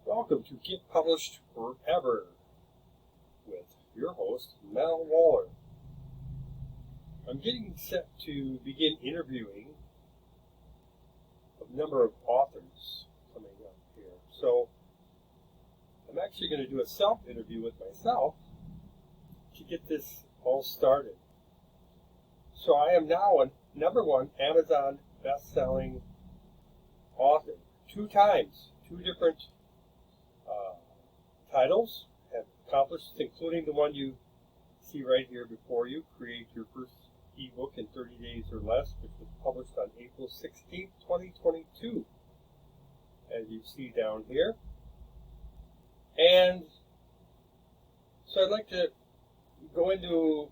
Welcome to Get Published Forever with your host, Melvin Waller. I'm getting set to begin interviewing a number of authors coming up here. So I'm actually going to do a self-interview with myself to get this all started. So I am now a #1 Amazon best-selling author. 2 times, 2 different titles have accomplished, including the one you see right here before you, Create Your First Ebook in 30 Days or Less, which was published on April 16th, 2022, as you see down here. And so I'd like to go into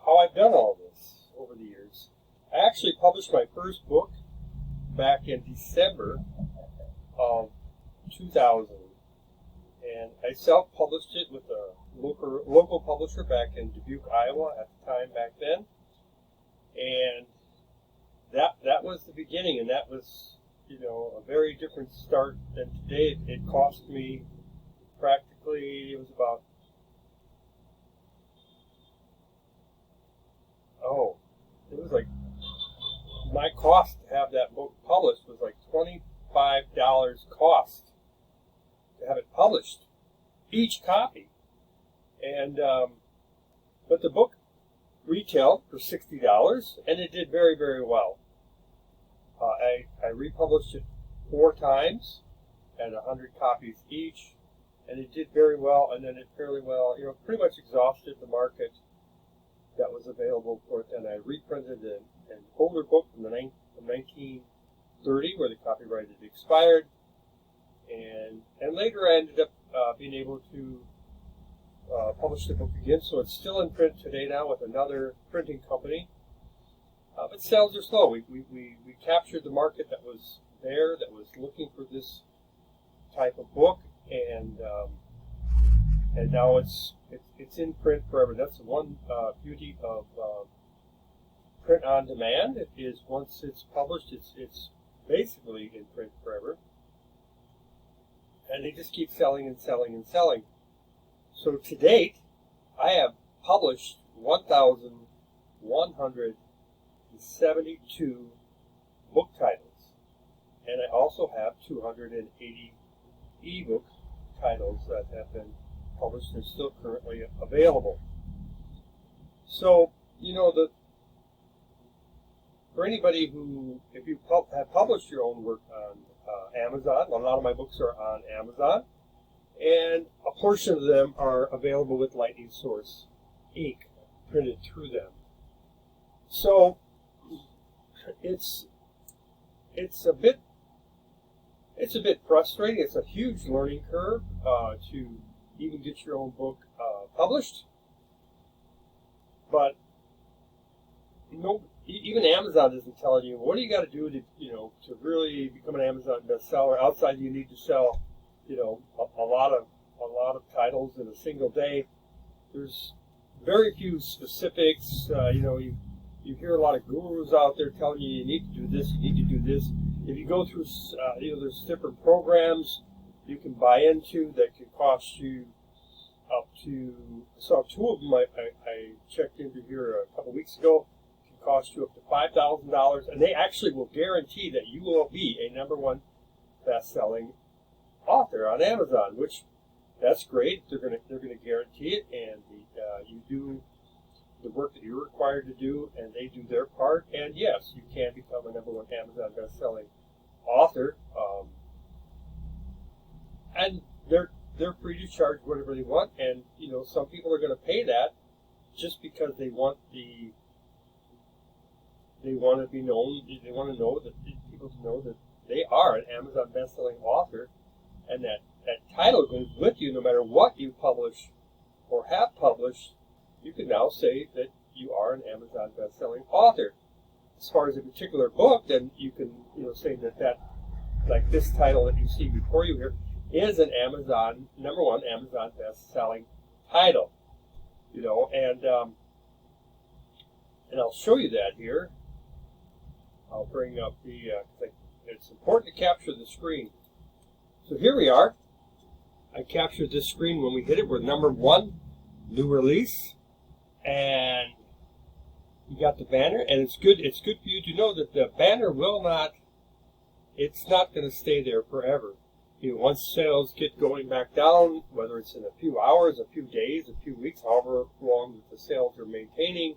how I've done all this over the years. I actually published my first book back in December of 2000. And I self-published it with a local publisher back in Dubuque, Iowa at the time back then. And that was the beginning, and that was, a very different start than today. It cost me practically, it was about, my cost to have that book published was like $25 cost to have it published, each copy. And but the book retailed for $60, and it did very, very well. I republished it 4 times at 100 copies each, and it did very well. And then it fairly well, pretty much exhausted the market that was available for it. And I reprinted an older book from 1930, where the copyright had expired. And later I ended up being able to publish the book again, so it's still in print today now with another printing company. But sales are slow. We captured the market that was there, that was looking for this type of book, and now it's in print forever. That's one beauty of print on demand. It is, once it's published, it's basically in print forever. And they just keep selling and selling and selling. So to date, I have published 1,172 book titles. And I also have 280 ebook titles that have been published and still currently available. So, for anybody who, if you have published your own work on Amazon, a lot of my books are on Amazon, and a portion of them are available with Lightning Source ink printed through them. So it's a bit frustrating. It's a huge learning curve to even get your own book published, but even Amazon isn't telling you what do you got to do to really become an Amazon bestseller. Outside, you need to sell a lot of titles in a single day. There's very few specifics. You hear a lot of gurus out there telling you need to do this, you need to do this. If you go through there's different programs you can buy into that can cost you up to, I saw 2 of them I checked into here a couple weeks ago. Cost you up to $5,000, and they actually will guarantee that you will be a #1 best-selling author on Amazon, which that's great. They're going to guarantee it, and you do the work that you're required to do, and they do their part. And yes, you can become a #1 Amazon best-selling author, and they're free to charge whatever they want. And some people are going to pay that just because they want to be known. They want to know that people to know that they are an Amazon best-selling author, and that title goes with you no matter what you publish or have published. You can now say that you are an Amazon best-selling author. As far as a particular book, then you can say that like this title that you see before you here is an Amazon #1 Amazon best-selling title. And I'll show you that here. I'll bring up the, it's important to capture the screen. So here we are. I captured this screen when we hit it. We're #1, new release, and you got the banner. And it's good. It's good for you to know that the banner will not. It's not going to stay there forever. You know, once sales get going back down, whether it's in a few hours, a few days, a few weeks, however long that the sales are maintaining,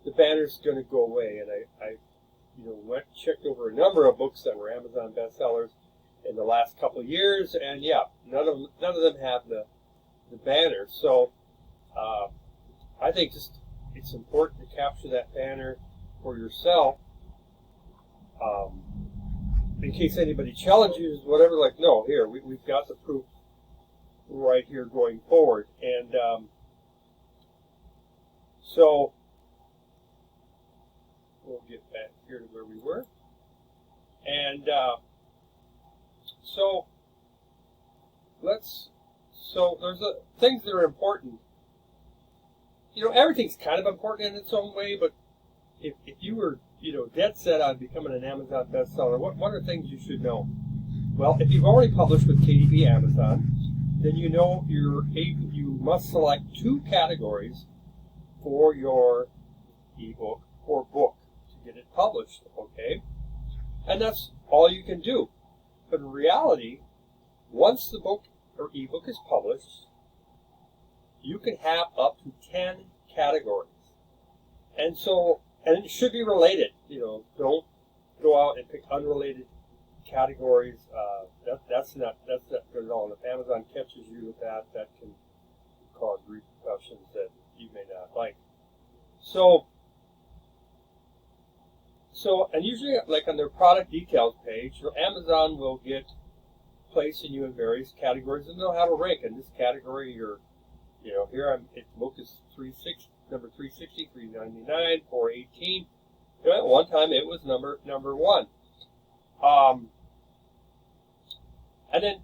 the banner's going to go away. And I checked over a number of books that were Amazon bestsellers in the last couple of years, and yeah, none of them have the banner. So I think just it's important to capture that banner for yourself. In case anybody challenges, whatever, like, no, here, we've got the proof right here going forward. And so we'll get back here to where we were. And so there's things that are important. You know, everything's kind of important in its own way, but if you were, dead set on becoming an Amazon bestseller, what are things you should know? Well, if you've already published with KDP Amazon, then you know you must select 2 categories for your ebook or book to get it published, okay? And that's all you can do. But in reality, once the book or ebook is published, you can have up to 10 categories. And it should be related. Don't go out and pick unrelated categories. That's not good at all. And if Amazon catches you with that can cause repercussions that you may not like. So and usually, like on their product details page, Amazon will get placing you in various categories, and they'll have a rank. In this category, here the book is number 360, 399, 418. At one time, it was number 1. And then,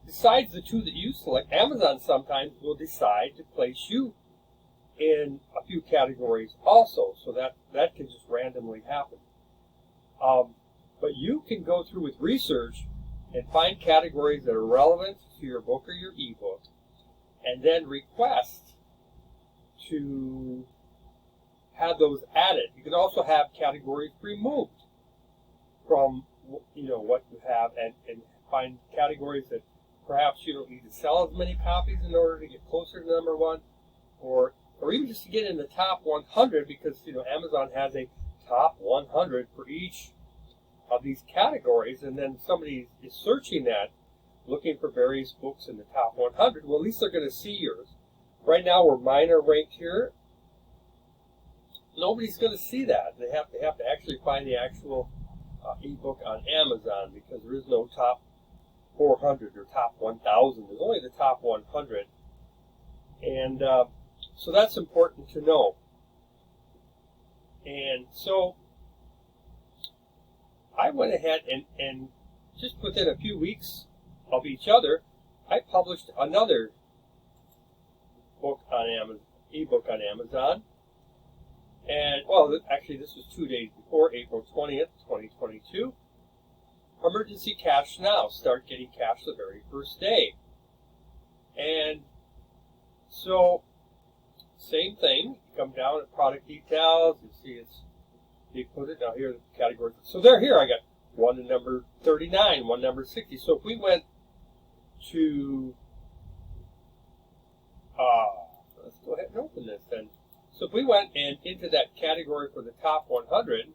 besides the 2 that you select, Amazon sometimes will decide to place you in a few categories also, so that can just randomly happen. But you can go through with research and find categories that are relevant to your book or your ebook, and then request to have those added. You can also have categories removed from what you have, and find categories that perhaps you don't need to sell as many copies in order to get closer to #1, or even just to get in the top 100, because Amazon has a top 100 for each of these categories, and then somebody is searching that, looking for various books in the top 100. Well, at least they're going to see yours. Right now, where mine are ranked here, nobody's going to see that. They have to actually find the actual ebook on Amazon, because there is no top 400 or top 1,000. There's only the top 100, and so that's important to know. And so I went ahead and just within a few weeks of each other, I published another book on Amazon, ebook on Amazon. And, well, actually this was 2 days before, April 20th, 2022. Emergency Cash Now. Start getting cash the very first day. And so, same thing. You come down at product details. You see they put it. Now here are the categories. So here I got one in number 39, one number 60. So if we went to, let's go ahead and open this then. So if we went into that category for the top 100,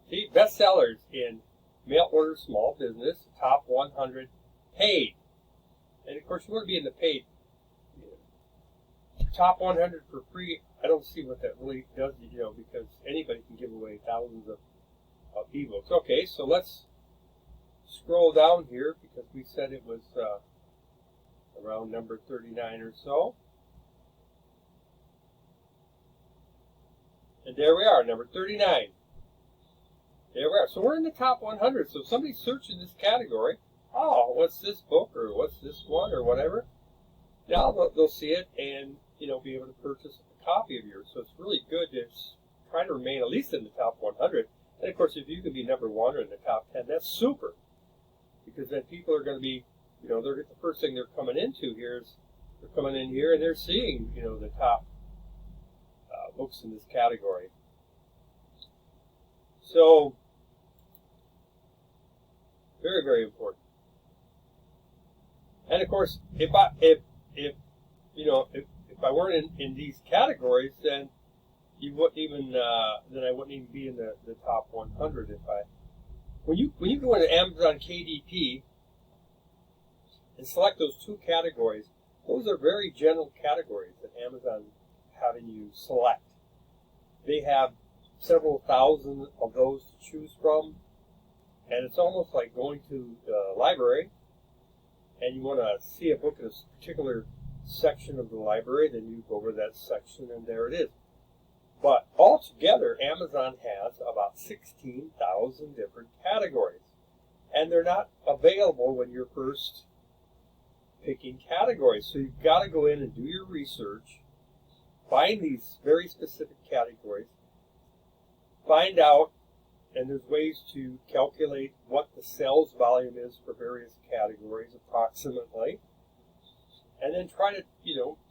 see, bestsellers in mail order small business, top 100 paid. And of course you want to be in the paid. Top 100 for free, I don't see what that really does, because anybody can give away thousands of ebooks. Okay, so let's scroll down here, because we said it was around number 39 or so. And there we are, number 39. There we are. So we're in the top 100. So if somebody's searching this category, oh, what's this book, or what's this one, or whatever, now they'll see it and be able to purchase a copy of yours. So it's really good to try to remain at least in the top 100. And of course, if you can be number 1 or in the top 10, that's super, because then people are going to be You know, they're the first thing they're coming into here is they're coming in here and they're seeing, you know, the top books in this category. So, very, very important. And of course, if I weren't in these categories, then you wouldn't even then I wouldn't even be in the top 100 if I. When you go into Amazon KDP and select those two categories, those are very general categories that Amazon having you select. They have several thousand of those to choose from, and it's almost like going to the library and you want to see a book in a particular section of the library, then you go over that section and there it is. But altogether, Amazon has about 16,000 different categories, and they're not available when you're first picking categories. So you've got to go in and do your research, find these very specific categories, find out, and there's ways to calculate what the sales volume is for various categories approximately, and then try to,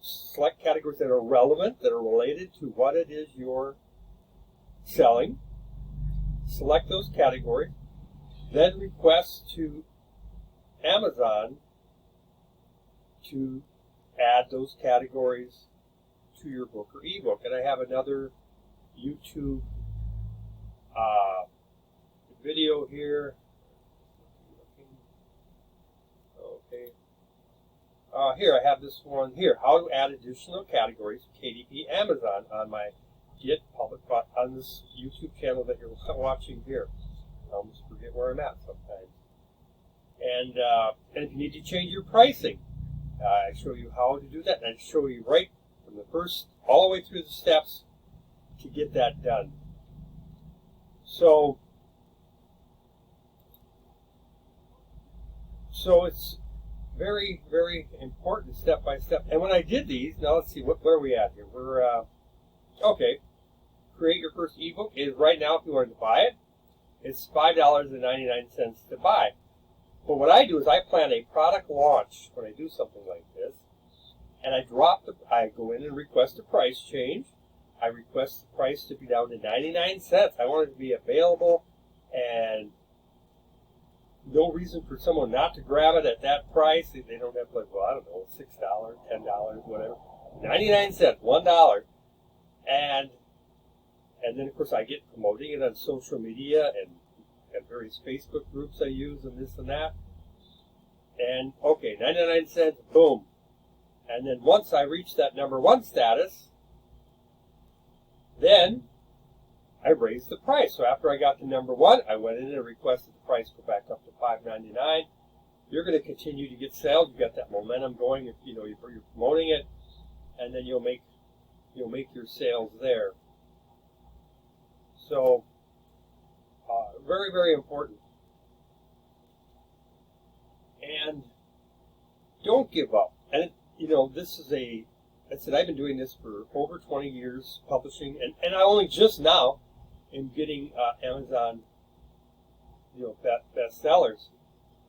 select categories that are relevant, that are related to what it is you're selling. Select those categories, then request to Amazon to add those categories to your book or ebook. And I have another YouTube video here. Okay. Here I have this one here. How to add additional categories to KDP Amazon on my Get Public on this YouTube channel that you're watching here. I almost forget where I'm at sometimes. And if you need to change your pricing, I show you how to do that, and I show you right from the first all the way through the steps to get that done. So it's very, very important step by step. And when I did these, now let's see, where are we at here? We're, okay, create your first ebook is right now, if you wanted to buy it, it's $5.99 to buy. But what I do is I plan a product launch when I do something like this, and I go in and request a price change. I request the price to be down to 99 cents. I want it to be available, and no reason for someone not to grab it at that price. They don't have, like, well, I don't know, $6, $10, whatever. 99 cents, $1. And then, of course, I get promoting it on social media and various Facebook groups I use and this and that. And, okay, 99 cents, boom. And then once I reach that #1 status, then I raised the price. So after I got to #1, I went in and requested the price go back up to $5.99. You're going to continue to get sales. You've got that momentum going. You're promoting it, and then you'll make your sales there. So very, very important. And don't give up. And this is I've been doing this for over 20 years, publishing, and I only just now am getting Amazon, bestsellers.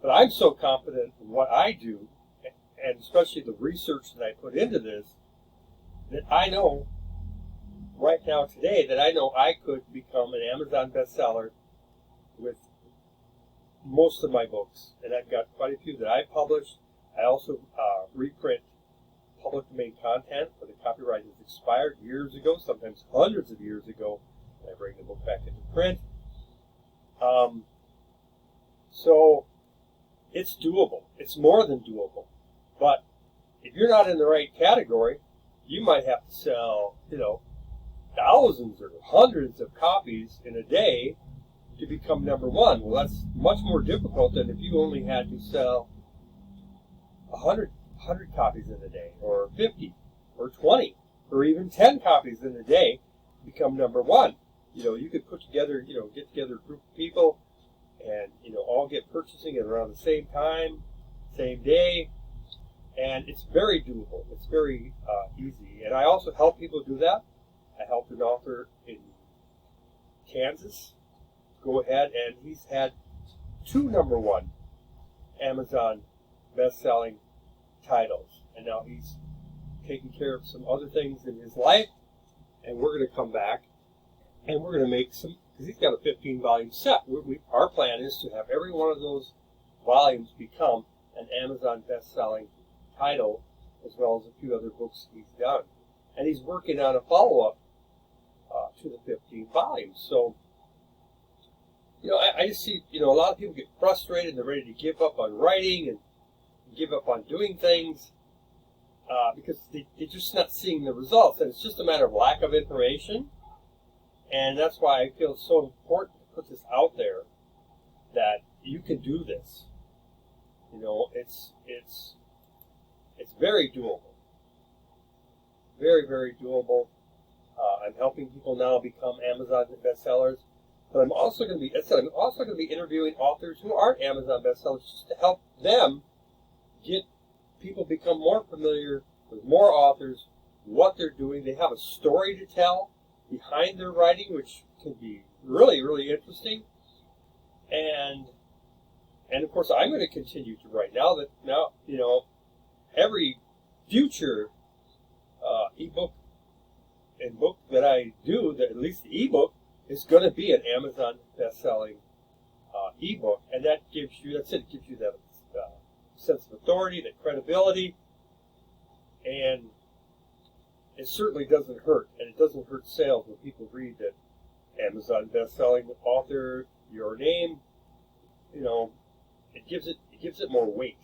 But I'm so confident in what I do, and especially the research that I put into this, that I know right now today that I know I could become an Amazon bestseller with most of my books. And I've got quite a few that I published. I also reprint public domain content where the copyright has expired years ago, sometimes hundreds of years ago, and I bring the book back into print. So it's doable. It's more than doable. But if you're not in the right category, you might have to sell, thousands or hundreds of copies in a day to become #1. Well, that's much more difficult than if you only had to sell 100 copies in a day, or 50, or 20, or even 10 copies in a day to become #1. You could put together, get together a group of people and, all get purchasing it around the same time, same day, and it's very doable. It's very easy. And I also help people do that. I helped an author in Kansas go ahead, and he's had 2 #1 Amazon best-selling titles. And now he's taking care of some other things in his life, and we're going to come back and we're going to make some, because he's got a 15-volume set. Our plan is to have every one of those volumes become an Amazon best-selling title, as well as a few other books he's done. And he's working on a follow-up to the 15 volumes. So, I just see, a lot of people get frustrated and they're ready to give up on writing and give up on doing things because they're just not seeing the results. And it's just a matter of lack of information. And that's why I feel it's so important to put this out there that you can do this. It's very doable. Very, very doable. I'm helping people now become Amazon bestsellers. But I'm also going to be interviewing authors who aren't Amazon bestsellers just to help them get people become more familiar with more authors, what they're doing. They have a story to tell behind their writing, which can be really, really interesting. And of course, I'm going to continue to write now, every future ebook and book that I do, that at least the ebook, is going to be an Amazon best-selling ebook, and that gives you that sense of authority, that credibility, and it certainly doesn't hurt, and it doesn't hurt sales when people read that Amazon best-selling author, your name. It gives it more weight.